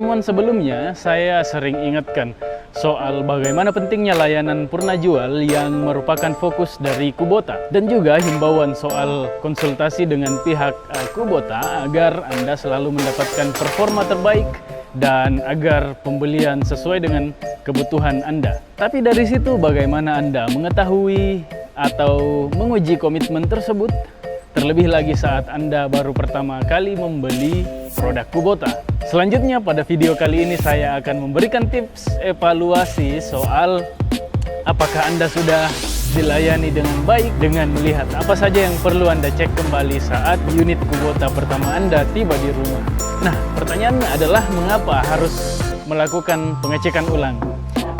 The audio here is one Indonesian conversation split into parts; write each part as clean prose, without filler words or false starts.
Pertemuan sebelumnya, saya sering ingatkan soal bagaimana pentingnya layanan purna jual yang merupakan fokus dari Kubota, dan juga himbauan soal konsultasi dengan pihak Kubota agar Anda selalu mendapatkan performa terbaik dan agar pembelian sesuai dengan kebutuhan Anda. Tapi dari situ bagaimana Anda mengetahui atau menguji komitmen tersebut? Terlebih lagi saat Anda baru pertama kali membeli produk Kubota. Selanjutnya pada video kali ini saya akan memberikan tips evaluasi soal apakah Anda sudah dilayani dengan baik dengan melihat apa saja yang perlu Anda cek kembali saat unit Kubota pertama Anda tiba di rumah. Nah, pertanyaannya adalah mengapa harus melakukan pengecekan ulang?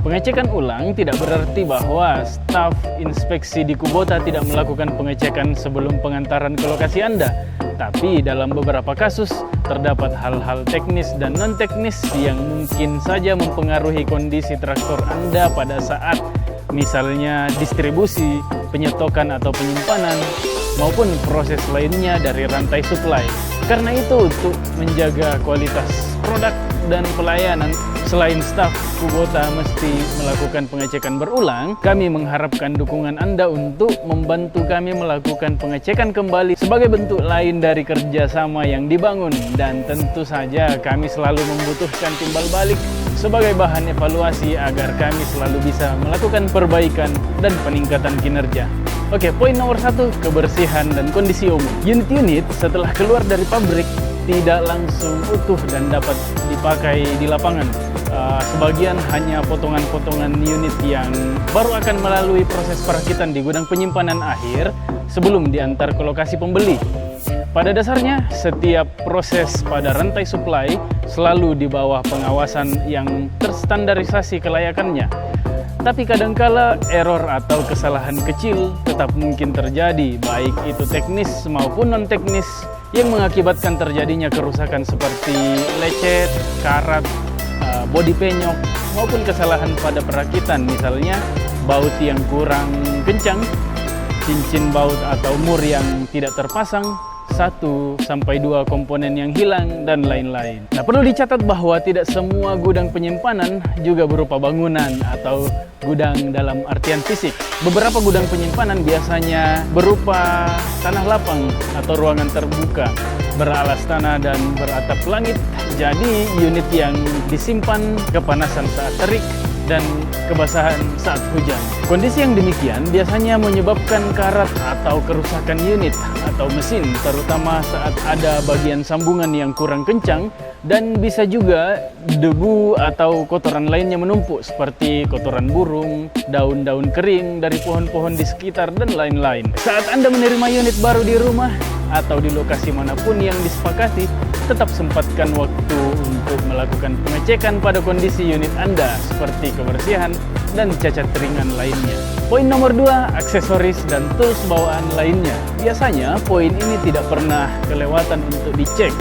Pengecekan ulang tidak berarti bahwa staf inspeksi di Kubota tidak melakukan pengecekan sebelum pengantaran ke lokasi Anda. Tapi dalam beberapa kasus terdapat hal-hal teknis dan non-teknis yang mungkin saja mempengaruhi kondisi traktor Anda pada saat misalnya distribusi, penyetokan atau penyimpanan, maupun proses lainnya dari rantai suplai. Karena itu untuk menjaga kualitas produk dan pelayanan, selain staf Kubota mesti melakukan pengecekan berulang, kami mengharapkan dukungan Anda untuk membantu kami melakukan pengecekan kembali sebagai bentuk lain dari kerjasama yang dibangun. Dan tentu saja kami selalu membutuhkan timbal balik sebagai bahan evaluasi agar kami selalu bisa melakukan perbaikan dan peningkatan kinerja. Oke, poin nomor 1, kebersihan dan kondisi umum. Unit-unit setelah keluar dari pabrik tidak langsung utuh dan dapat dipakai di lapangan. Sebagian hanya potongan-potongan unit yang baru akan melalui proses perakitan di gudang penyimpanan akhir sebelum diantar ke lokasi pembeli. Pada dasarnya, setiap proses pada rantai suplai selalu di bawah pengawasan yang terstandarisasi kelayakannya. Tapi kadangkala error atau kesalahan kecil tetap mungkin terjadi, baik itu teknis maupun non-teknis, yang mengakibatkan terjadinya kerusakan seperti lecet, karat, bodi penyok, maupun kesalahan pada perakitan, misalnya baut yang kurang kencang, cincin baut atau mur yang tidak terpasang, 1 sampai 2 komponen yang hilang, dan lain-lain. Nah, perlu dicatat bahwa tidak semua gudang penyimpanan juga berupa bangunan atau gudang dalam artian fisik. Beberapa gudang penyimpanan biasanya berupa tanah lapang atau ruangan terbuka, beralas tanah dan beratap langit. Jadi unit yang disimpan kepanasan saat terik dan kebasahan saat hujan. Kondisi yang demikian biasanya menyebabkan karat atau kerusakan unit atau mesin, terutama saat ada bagian sambungan yang kurang kencang, dan bisa juga debu atau kotoran lainnya menumpuk seperti kotoran burung, daun-daun kering dari pohon-pohon di sekitar, dan lain-lain. Saat Anda menerima unit baru di rumah atau di lokasi manapun yang disepakati, tetap sempatkan waktu untuk melakukan pengecekan pada kondisi unit Anda seperti kebersihan dan cacat ringan lainnya. Poin nomor 2, aksesoris dan tools bawaan lainnya. Biasanya poin ini tidak pernah kelewatan untuk dicek.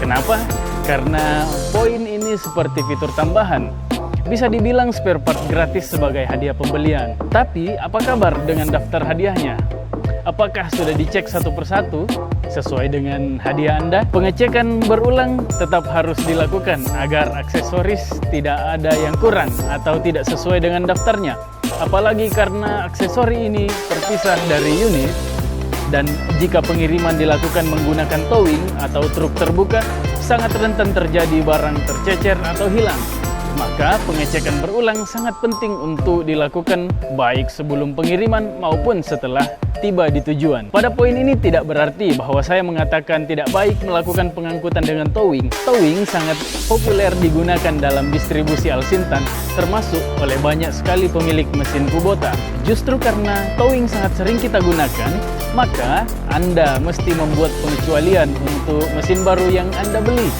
Kenapa? Karena poin ini seperti fitur tambahan. Bisa dibilang spare part gratis sebagai hadiah pembelian. Tapi apa kabar dengan daftar hadiahnya? Apakah sudah dicek satu persatu sesuai dengan hadiah Anda? Pengecekan berulang tetap harus dilakukan agar aksesoris tidak ada yang kurang atau tidak sesuai dengan daftarnya. Apalagi karena aksesori ini terpisah dari unit, dan jika pengiriman dilakukan menggunakan towing atau truk terbuka, sangat rentan terjadi barang tercecer atau hilang. Maka pengecekan berulang sangat penting untuk dilakukan baik sebelum pengiriman maupun setelah tiba di tujuan. Pada poin ini tidak berarti bahwa saya mengatakan tidak baik melakukan pengangkutan dengan towing. Towing sangat populer digunakan dalam distribusi Alsintan, termasuk oleh banyak sekali pemilik mesin Kubota. Justru karena towing sangat sering kita gunakan, maka Anda mesti membuat pengecualian untuk mesin baru yang Anda beli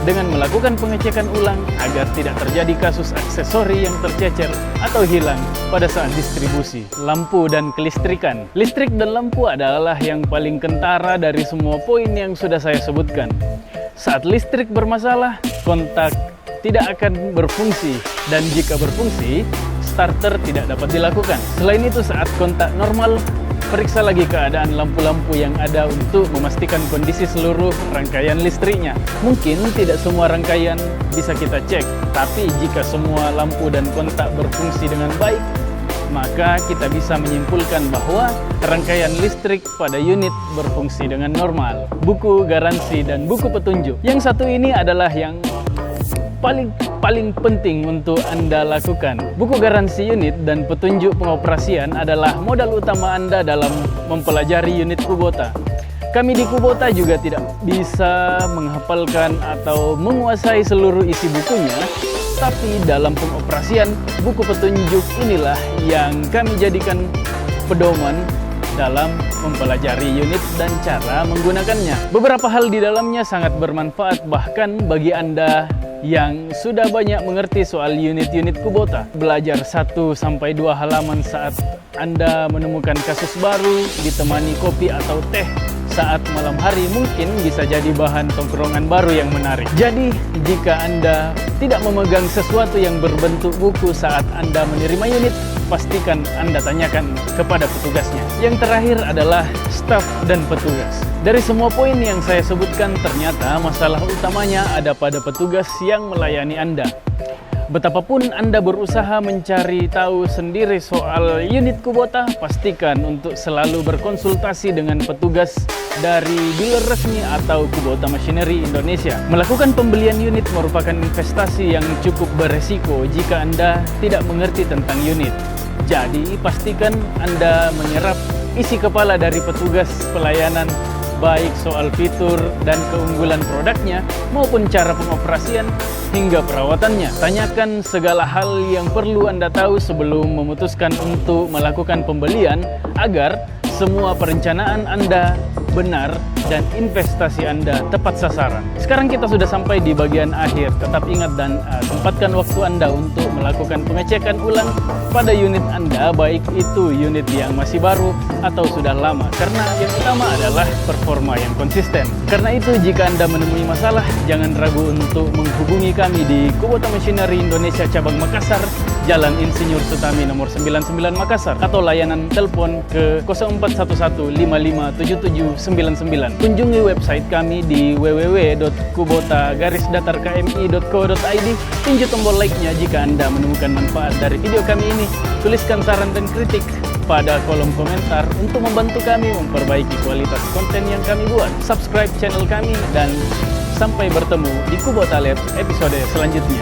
dengan melakukan pengecekan ulang agar tidak terjadi kasus aksesori yang tercecer atau hilang pada saat distribusi. Lampu dan kelistrikan. Listrik dan lampu adalah yang paling kentara dari semua poin yang sudah saya sebutkan. Saat listrik bermasalah, kontak tidak akan berfungsi, dan jika berfungsi, starter tidak dapat dilakukan. Selain itu, saat kontak normal, periksa lagi keadaan lampu-lampu yang ada untuk memastikan kondisi seluruh rangkaian listriknya. Mungkin tidak semua rangkaian bisa kita cek, tapi jika semua lampu dan kontak berfungsi dengan baik, maka kita bisa menyimpulkan bahwa rangkaian listrik pada unit berfungsi dengan normal. Buku garansi dan buku petunjuk. Yang satu ini adalah yang paling penting untuk Anda lakukan. Buku garansi unit dan petunjuk pengoperasian adalah modal utama Anda dalam mempelajari unit Kubota. Kami di Kubota juga tidak bisa menghafalkan atau menguasai seluruh isi bukunya, tapi dalam pengoperasian, buku petunjuk inilah yang kami jadikan pedoman dalam mempelajari unit dan cara menggunakannya. Beberapa hal di dalamnya sangat bermanfaat bahkan bagi Anda yang sudah banyak mengerti soal unit-unit Kubota. Belajar 1-2 halaman saat Anda menemukan kasus baru, ditemani kopi atau teh saat malam hari mungkin bisa jadi bahan tongkrongan baru yang menarik. Jadi, jika Anda tidak memegang sesuatu yang berbentuk buku saat Anda menerima unit, pastikan Anda tanyakan kepada petugasnya. Yang terakhir adalah staf dan petugas. Dari semua poin yang saya sebutkan, ternyata masalah utamanya ada pada petugas yang melayani Anda. Betapapun Anda berusaha mencari tahu sendiri soal unit Kubota, pastikan untuk selalu berkonsultasi dengan petugas dari dealer resmi atau Kubota Machinery Indonesia. Melakukan pembelian unit merupakan investasi yang cukup beresiko jika Anda tidak mengerti tentang unit. Jadi, pastikan Anda menyerap isi kepala dari petugas pelayanan, baik soal fitur dan keunggulan produknya maupun cara pengoperasian hingga perawatannya. Tanyakan segala hal yang perlu Anda tahu sebelum memutuskan untuk melakukan pembelian agar semua perencanaan Anda benar dan investasi Anda tepat sasaran. Sekarang kita sudah sampai di bagian akhir. Tetap ingat dan sempatkan waktu Anda untuk melakukan pengecekan ulang pada unit Anda, baik itu unit yang masih baru atau sudah lama, karena yang utama adalah performa yang konsisten. Karena itu, jika Anda menemui masalah, jangan ragu untuk menghubungi kami di Kubota Machinery Indonesia Cabang Makassar, Jalan Insinyur Sutami nomor 99 Makassar, atau layanan telepon ke 0411557799. Kunjungi website kami di www.kubota-kmi.co.id. Tinju tombol like-nya jika Anda menemukan manfaat dari video kami ini. Tuliskan saran dan kritik pada kolom komentar untuk membantu kami memperbaiki kualitas konten yang kami buat. Subscribe channel kami dan sampai bertemu di Kubota Lab episode selanjutnya.